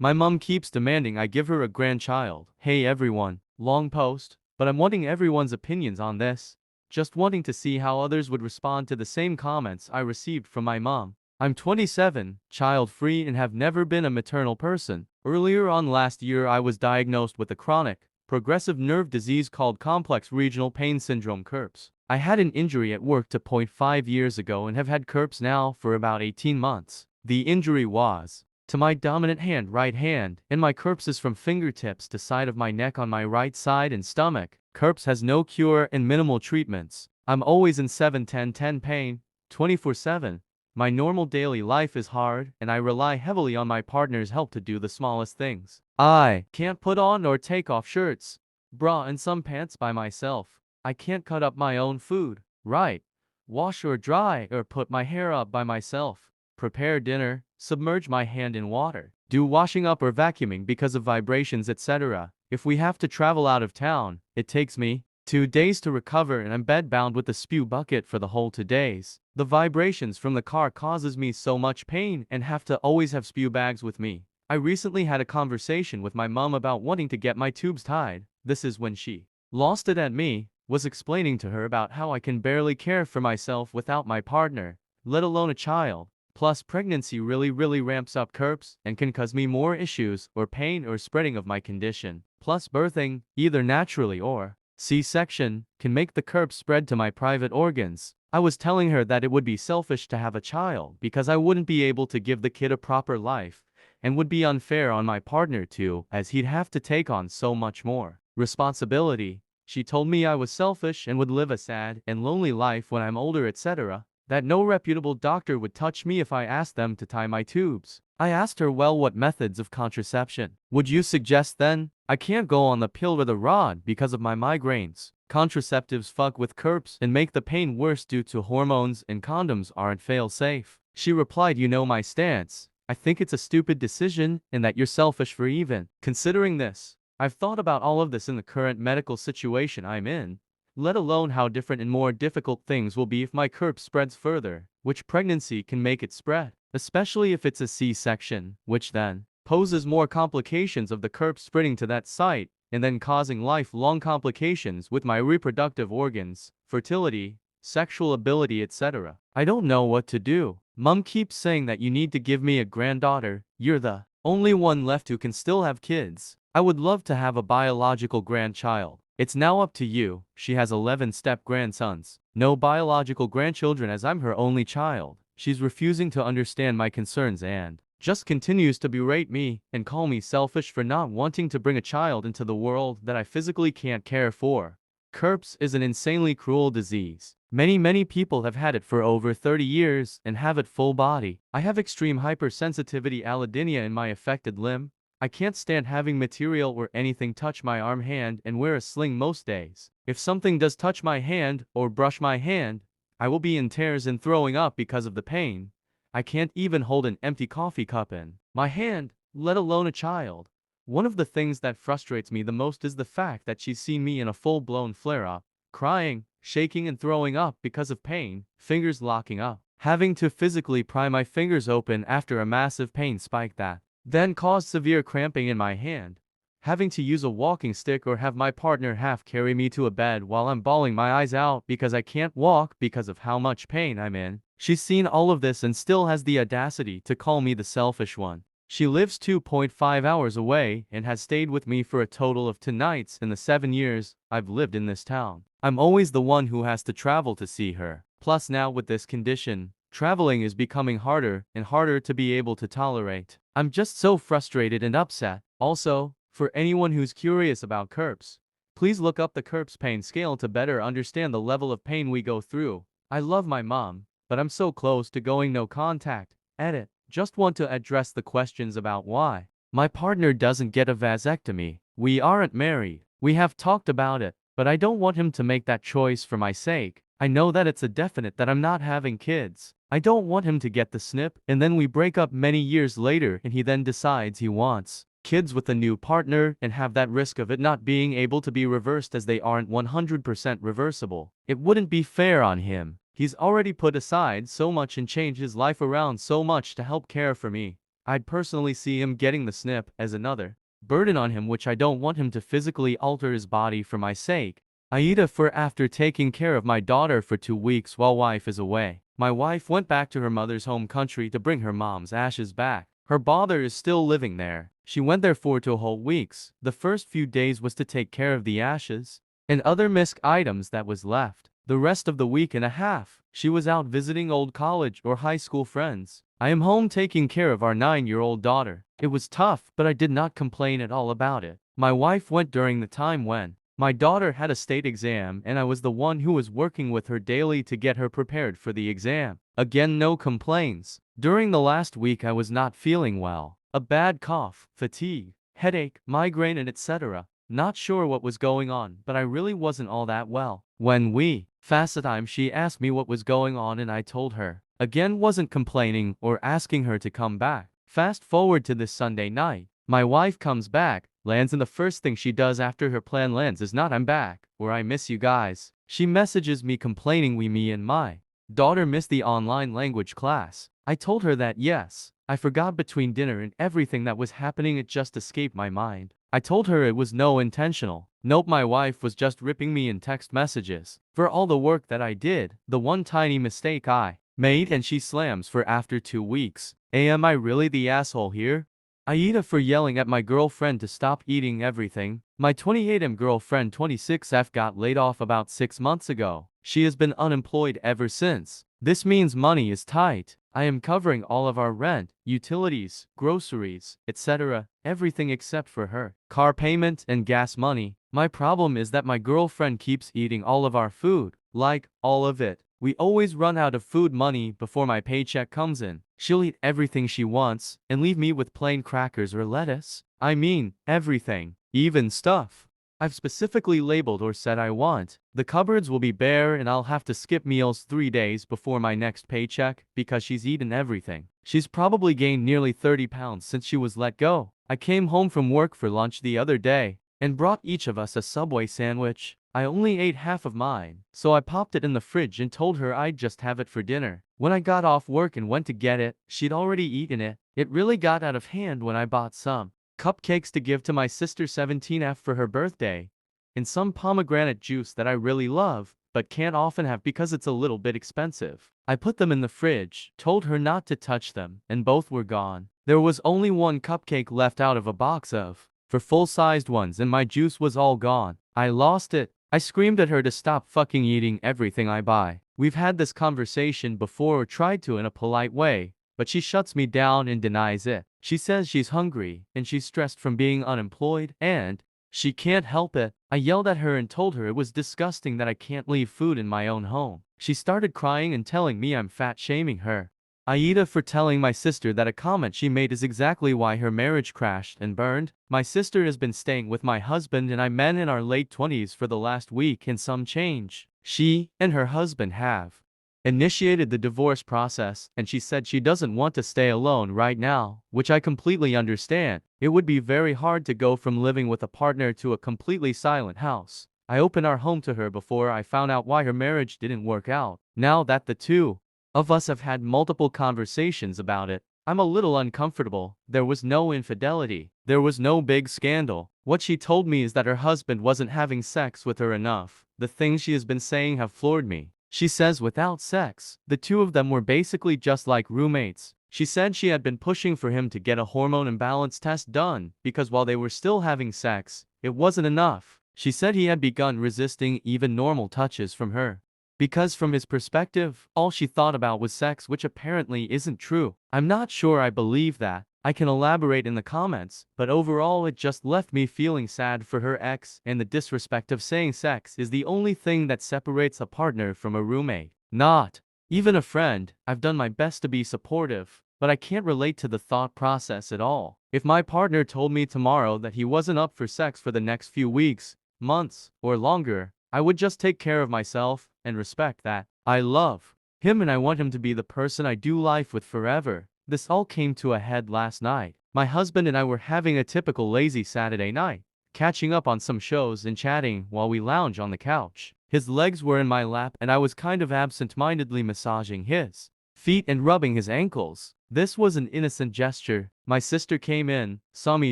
My mom keeps demanding I give her a grandchild. Hey everyone, long post, but I'm wanting everyone's opinions on this. Just wanting to see how others would respond to the same comments I received from my mom. I'm 27, child-free and have never been a maternal person. Earlier on last year I was diagnosed with a chronic, progressive nerve disease called complex regional pain syndrome (CRPS). I had an injury at work to 0.5 years ago and have had CRPS now for about 18 months. The injury was to my dominant hand, right hand, and my CRPS is from fingertips to side of my neck on my right side and stomach. CRPS has no cure and minimal treatments. I'm always in 7-10-10 pain, 24/7. My normal daily life is hard, and I rely heavily on my partner's help to do the smallest things. I can't put on or take off shirts, bra and some pants by myself. I can't cut up my own food, right? Wash or dry or put my hair up by myself. Prepare dinner, submerge my hand in water, do washing up or vacuuming because of vibrations, etc. If we have to travel out of town, it takes me 2 days to recover and I'm bedbound with the spew bucket for the whole 2 days. The vibrations from the car causes me so much pain and have to always have spew bags with me. I recently had a conversation with my mom about wanting to get my tubes tied. This is when she lost it at me, was explaining to her about how I can barely care for myself without my partner, let alone a child. Plus pregnancy really ramps up CRPS and can cause me more issues or pain or spreading of my condition. Plus birthing, either naturally or C-section, can make the CRPS spread to my private organs. I was telling her that it would be selfish to have a child because I wouldn't be able to give the kid a proper life and would be unfair on my partner too, as he'd have to take on so much more responsibility. She told me I was selfish and would live a sad and lonely life when I'm older, etc. That no reputable doctor would touch me if I asked them to tie my tubes. I asked her, well, what methods of contraception would you suggest then? I can't go on the pill or the rod because of my migraines. Contraceptives fuck with CRPS and make the pain worse due to hormones, and condoms aren't fail-safe. She replied, you know my stance. I think it's a stupid decision and that you're selfish for even considering this. I've thought about all of this in the current medical situation I'm in, let alone how different and more difficult things will be if my CRPS spreads further, which pregnancy can make it spread, especially if it's a C-section, which then poses more complications of the CRPS spreading to that site, and then causing lifelong complications with my reproductive organs, fertility, sexual ability, etc. I don't know what to do. Mom keeps saying that you need to give me a granddaughter, you're the only one left who can still have kids. I would love to have a biological grandchild. It's now up to you. She has 11 step-grandsons. No biological grandchildren as I'm her only child. She's refusing to understand my concerns and just continues to berate me and call me selfish for not wanting to bring a child into the world that I physically can't care for. CRPS is an insanely cruel disease. Many people have had it for over 30 years and have it full body. I have extreme hypersensitivity allodynia in my affected limb. I can't stand having material or anything touch my arm, hand, and wear a sling most days. If something does touch my hand or brush my hand, I will be in tears and throwing up because of the pain. I can't even hold an empty coffee cup in my hand, let alone a child. One of the things that frustrates me the most is the fact that she's seen me in a full-blown flare-up, crying, shaking and throwing up because of pain, fingers locking up, having to physically pry my fingers open after a massive pain spike that then caused severe cramping in my hand, having to use a walking stick or have my partner half carry me to a bed while I'm bawling my eyes out because I can't walk because of how much pain I'm in. She's seen all of this and still has the audacity to call me the selfish one. She lives 2.5 hours away and has stayed with me for a total of 2 nights in the 7 years I've lived in this town. I'm always the one who has to travel to see her. Plus now with this condition, traveling is becoming harder and harder to be able to tolerate. I'm just so frustrated and upset. Also, for anyone who's curious about CRPS, please look up the CRPS pain scale to better understand the level of pain we go through. I love my mom, but I'm so close to going no contact. Edit. Just want to address the questions about why my partner doesn't get a vasectomy. We aren't married. We have talked about it, but I don't want him to make that choice for my sake. I know that it's a definite that I'm not having kids. I don't want him to get the snip and then we break up many years later and he then decides he wants kids with a new partner and have that risk of it not being able to be reversed as they aren't 100% reversible. It wouldn't be fair on him. He's already put aside so much and changed his life around so much to help care for me. I'd personally see him getting the snip as another burden on him, which I don't want him to physically alter his body for my sake. Aida, for after taking care of my daughter for 2 weeks while wife is away. My wife went back to her mother's home country to bring her mom's ashes back. Her father is still living there. She went there for 2 whole weeks. The first few days was to take care of the ashes and other missed items that was left. The rest of the week and a half, she was out visiting old college or high school friends. I am home taking care of our 9-year-old daughter. It was tough, but I did not complain at all about it. My wife went during the time when my daughter had a state exam, and I was the one who was working with her daily to get her prepared for the exam. Again, no complaints. During the last week I was not feeling well. A bad cough, fatigue, headache, migraine and etc. Not sure what was going on, but I really wasn't all that well. When we fasted time, she asked me what was going on and I told her. Again, wasn't complaining or asking her to come back. Fast forward to this Sunday night. My wife comes back, lands, and the first thing she does after her plan lands is not "I'm back" or "I miss you guys." She messages me complaining me and my daughter missed the online language class. I told her that yes, I forgot between dinner and everything that was happening, it just escaped my mind. I told her it was no intentional. Nope, my wife was just ripping me in text messages for all the work that I did, the one tiny mistake I made, and she slams for after 2 weeks. Am I really the asshole here? Aida, for yelling at my girlfriend to stop eating everything. My 28M girlfriend 26F got laid off about 6 months ago. She has been unemployed ever since. This means money is tight. I am covering all of our rent, utilities, groceries, etc., everything except for her car payment and gas money. My problem is that my girlfriend keeps eating all of our food, like all of it. We always run out of food money before my paycheck comes in. She'll eat everything she wants and leave me with plain crackers or lettuce. I mean, everything, even stuff I've specifically labeled or said I want. The cupboards will be bare and I'll have to skip meals 3 days before my next paycheck because she's eaten everything. She's probably gained nearly 30 pounds since she was let go. I came home from work for lunch the other day and brought each of us a Subway sandwich. I only ate half of mine, so I popped it in the fridge and told her I'd just have it for dinner. When I got off work and went to get it, she'd already eaten it. It really got out of hand when I bought some cupcakes to give to my sister 17F for her birthday, and some pomegranate juice that I really love, but can't often have because it's a little bit expensive. I put them in the fridge, told her not to touch them, and both were gone. There was only one cupcake left out of a box of for full-sized ones, and my juice was all gone. I lost it. I screamed at her to stop fucking eating everything I buy. We've had this conversation before, or tried to in a polite way, but she shuts me down and denies it. She says she's hungry, and she's stressed from being unemployed, and she can't help it. I yelled at her and told her it was disgusting that I can't leave food in my own home. She started crying and telling me I'm fat shaming her. Aida, for telling my sister that a comment she made is exactly why her marriage crashed and burned. My sister has been staying with my husband and I, men in our late 20s, for the last week and some change. She and her husband have initiated the divorce process, and she said she doesn't want to stay alone right now, which I completely understand. It would be very hard to go from living with a partner to a completely silent house. I opened our home to her before I found out why her marriage didn't work out. Now that the two of us have had multiple conversations about it, I'm a little uncomfortable. There was no infidelity. There was no big scandal. What she told me is that her husband wasn't having sex with her enough. The things she has been saying have floored me. She says without sex, the two of them were basically just like roommates. She said she had been pushing for him to get a hormone imbalance test done because while they were still having sex, it wasn't enough. She said he had begun resisting even normal touches from her because from his perspective, all she thought about was sex, which apparently isn't true. I'm not sure I believe that. I can elaborate in the comments, but overall it just left me feeling sad for her ex, and the disrespect of saying sex is the only thing that separates a partner from a roommate, not even a friend. I've done my best to be supportive, but I can't relate to the thought process at all. If my partner told me tomorrow that he wasn't up for sex for the next few weeks, months, or longer, I would just take care of myself and respect that. I love him and I want him to be the person I do life with forever. This all came to a head last night. My husband and I were having a typical lazy Saturday night, catching up on some shows and chatting while we lounge on the couch. His legs were in my lap and I was kind of absent-mindedly massaging his feet and rubbing his ankles. This was an innocent gesture. My sister came in, saw me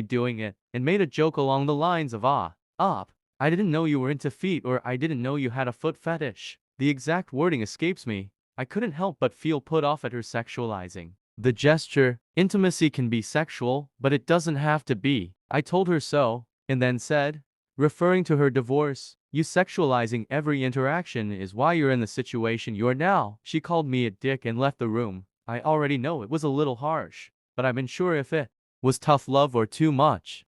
doing it, and made a joke along the lines of I didn't know you were into feet, or I didn't know you had a foot fetish. The exact wording escapes me. I couldn't help but feel put off at her sexualizing the gesture. Intimacy can be sexual, but it doesn't have to be. I told her so, and then said, referring to her divorce, you sexualizing every interaction is why you're in the situation you're now. She called me a dick and left the room. I already know it was a little harsh, but I'm unsure if it was tough love or too much.